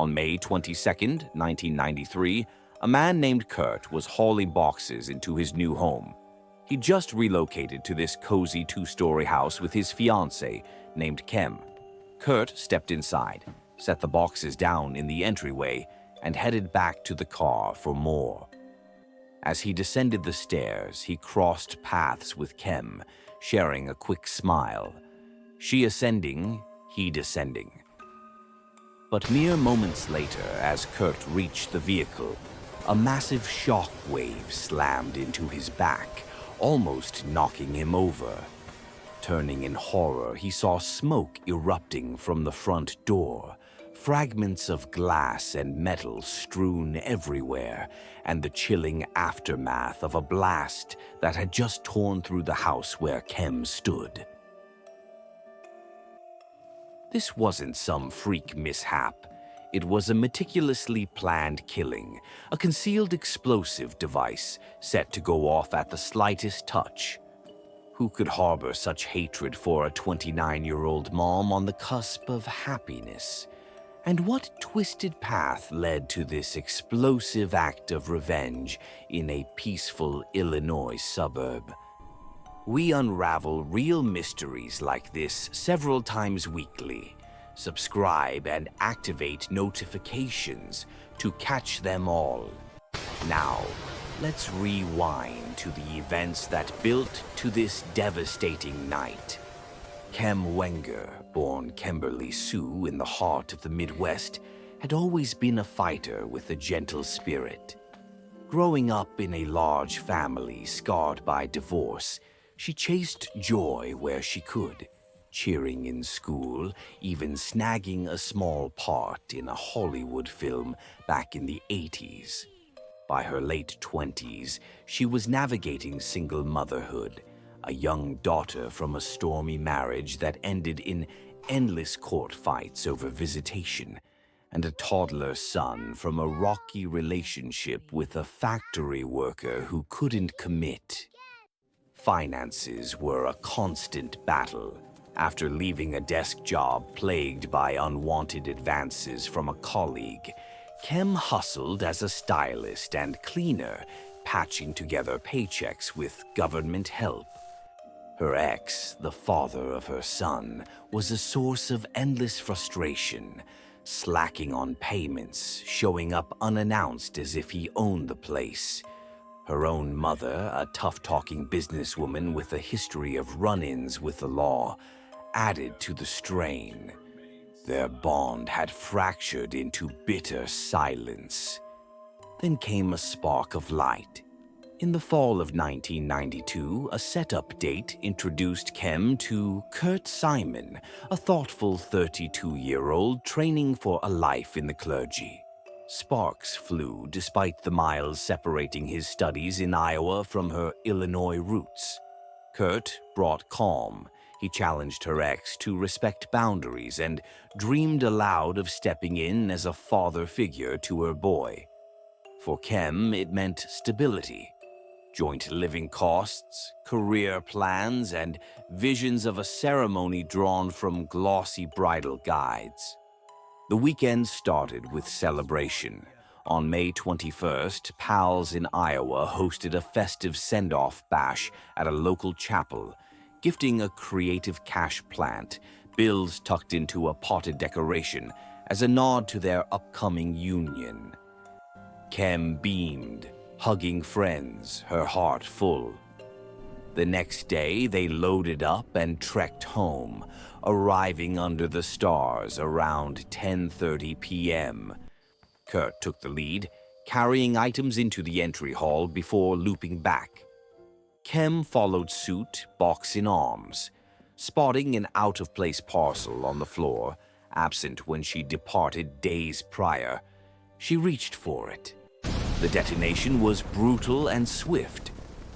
On May 22, 1993, a man named Kurt was hauling boxes into his new home. He just relocated to this cozy two-story house with his fiancé named Kem. Kurt stepped inside, set the boxes down in the entryway, and headed back to the car for more. As he descended the stairs, he crossed paths with Kem, sharing a quick smile. She ascending, he descending. But mere moments later, as Kurt reached the vehicle, a massive shock wave slammed into his back, almost knocking him over. Turning in horror, he saw smoke erupting from the front door, fragments of glass and metal strewn everywhere, and the chilling aftermath of a blast that had just torn through the house where Kem stood. This wasn't some freak mishap. It was a meticulously planned killing, a concealed explosive device set to go off at the slightest touch. Who could harbor such hatred for a 29-year-old mom on the cusp of happiness? And what twisted path led to this explosive act of revenge in a peaceful Illinois suburb? We unravel real mysteries like this several times weekly. Subscribe and activate notifications to catch them all. Now, let's rewind to the events that built to this devastating night. Kem Wenger, born Kimberly Sue in the heart of the Midwest, had always been a fighter with a gentle spirit. Growing up in a large family scarred by divorce, she chased joy where she could, cheering in school, even snagging a small part in a Hollywood film back in the 80s. By her late 20s, she was navigating single motherhood, a young daughter from a stormy marriage that ended in endless court fights over visitation, and a toddler son from a rocky relationship with a factory worker who couldn't commit. Finances were a constant battle. After leaving a desk job plagued by unwanted advances from a colleague, Kem hustled as a stylist and cleaner, patching together paychecks with government help. Her ex, the father of her son, was a source of endless frustration, slacking on payments, showing up unannounced as if he owned the place. Her own mother, a tough-talking businesswoman with a history of run-ins with the law, added to the strain. Their bond had fractured into bitter silence. Then came a spark of light. In the fall of 1992, a setup date introduced Kem to Kurt Simon, a thoughtful 32-year-old training for a life in the clergy. Sparks flew despite the miles separating his studies in Iowa from her Illinois roots. Kurt brought calm. He challenged her ex to respect boundaries and dreamed aloud of stepping in as a father figure to her boy. For Kem, it meant stability. Joint living costs, career plans, and visions of a ceremony drawn from glossy bridal guides. The weekend started with celebration. On May 21st, pals in Iowa hosted a festive send-off bash at a local chapel, gifting a creative cash plant, bills tucked into a potted decoration, as a nod to their upcoming union. Kem beamed, hugging friends, her heart full. The next day, they loaded up and trekked home, arriving under the stars around 10:30 p.m. Kurt took the lead, carrying items into the entry hall before looping back. Kem followed suit, box in arms. Spotting an out-of-place parcel on the floor, absent when she departed days prior, she reached for it. The detonation was brutal and swift.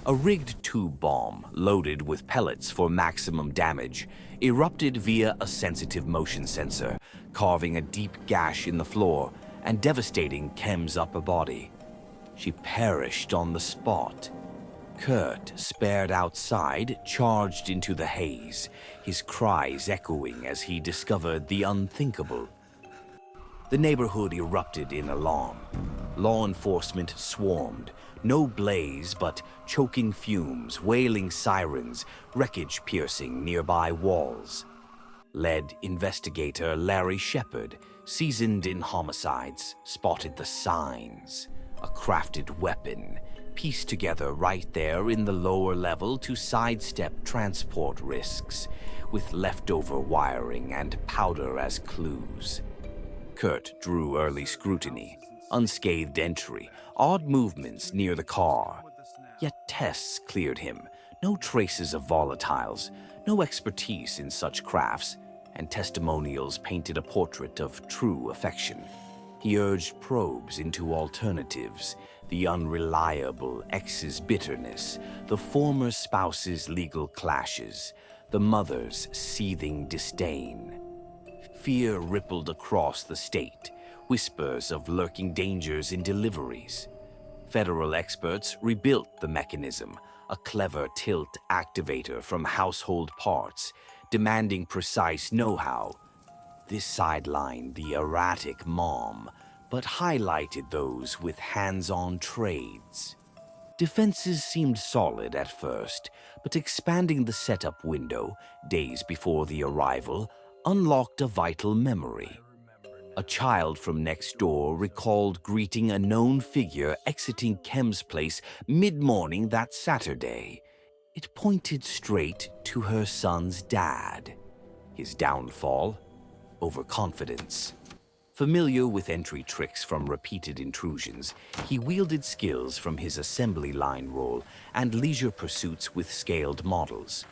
A rigged tube bomb, loaded with pellets for maximum damage, erupted via a sensitive motion sensor, carving a deep gash in the floor and devastating Kem's upper body. She perished on the spot. Kurt, spared outside, charged into the haze, his cries echoing as he discovered the unthinkable. The neighborhood erupted in alarm. Law enforcement swarmed. No blaze, but choking fumes, wailing sirens, wreckage piercing nearby walls. Lead investigator Larry Shepard, seasoned in homicides, spotted the signs. A crafted weapon, pieced together right there in the lower level to sidestep transport risks, with leftover wiring and powder as clues. Kurt drew early scrutiny, unscathed entry, odd movements near the car. Yet tests cleared him. No traces of volatiles, no expertise in such crafts, and testimonials painted a portrait of true affection. He urged probes into alternatives, the unreliable ex's bitterness, the former spouse's legal clashes, the mother's seething disdain. Fear rippled across the state, whispers of lurking dangers in deliveries. Federal experts rebuilt the mechanism, a clever tilt activator from household parts, demanding precise know-how. This sidelined the erratic mom, but highlighted those with hands-on trades. Defenses seemed solid at first, but expanding the setup window, days before the arrival, unlocked a vital memory. A child from next door recalled greeting a known figure exiting Kem's place mid-morning that Saturday. It pointed straight to her son's dad. His downfall? Overconfidence. Familiar with entry tricks from repeated intrusions, he wielded skills from his assembly line role and leisure pursuits with scaled models.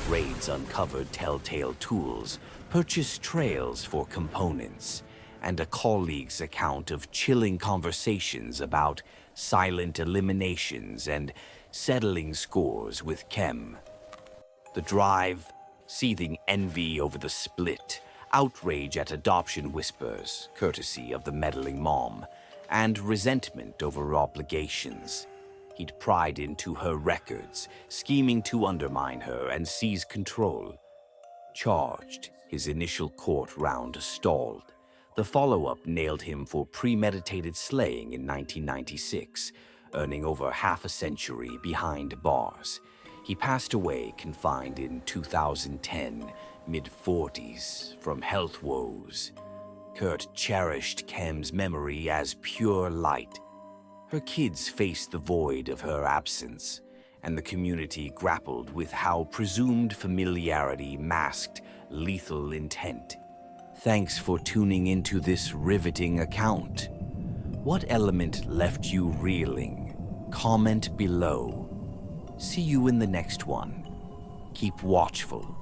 Raids uncovered telltale tools, purchased trails for components, and a colleague's account of chilling conversations about silent eliminations and settling scores with Kem. The drive, seething envy over the split, outrage at adoption whispers, courtesy of the meddling mom, and resentment over obligations. He'd pried into her records, scheming to undermine her and seize control. Charged, his initial court round stalled. The follow-up nailed him for premeditated slaying in 1996, earning over half a century behind bars. He passed away confined in 2010, mid-40s, from health woes. Kurt cherished Kem's memory as pure light. Her kids faced the void of her absence, and the community grappled with how presumed familiarity masked lethal intent. Thanks for tuning into this riveting account. What element left you reeling? Comment below. See you in the next one. Keep watchful.